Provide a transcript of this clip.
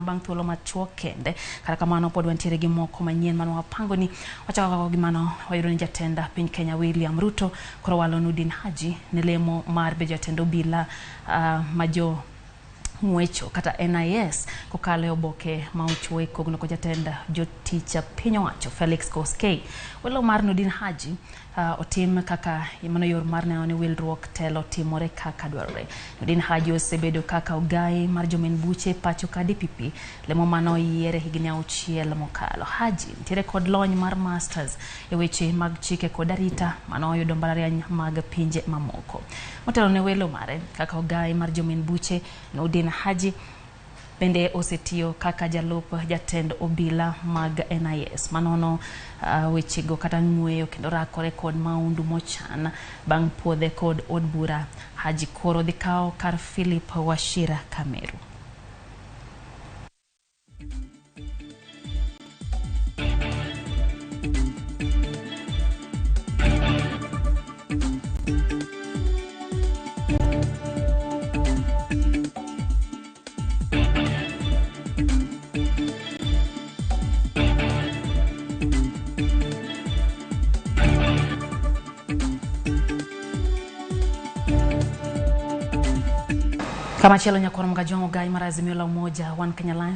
bang thuolo machuok kende kata kamano pod wantiere gi moko manyien mano wapango ni wachako gi mano wayudo ni jatenda piny Kenya William Ruto koro walo Nordin Haji ne lemo mar be jatendo obila majo ng'wecho kata NIS kokalo e oboke ma ochwe kogno ko jatenda joticha piny owacho Felix Koskei. Welo mar Nordin Haji otim kaka mano yor mar neno ni wilruok telo timore kaka dwarore. Nordin Haji osebedo kaka ogai mar jomen buche pacho ka DPP lemo mano yiere higni 6 mokalo. Haji nitiere kod lony mar masters e weche mag chike kod arita mano yudo mbalariany mag pinje mamoko. Motelo ne welo mare kaka ogai mar jomen buche Nordin Haji bende osetiyo kaka jalup jatend obila mag NIS manono weche go kata ng'weyo kendo rakore kod maundu mochan bang' puodhe kod od bura. Haji koro dhi kawo kar Philip Wachira Kameru. Kama chelo nyakoro mga jongo gai mar Azimio la Umoja One Kenya Alliance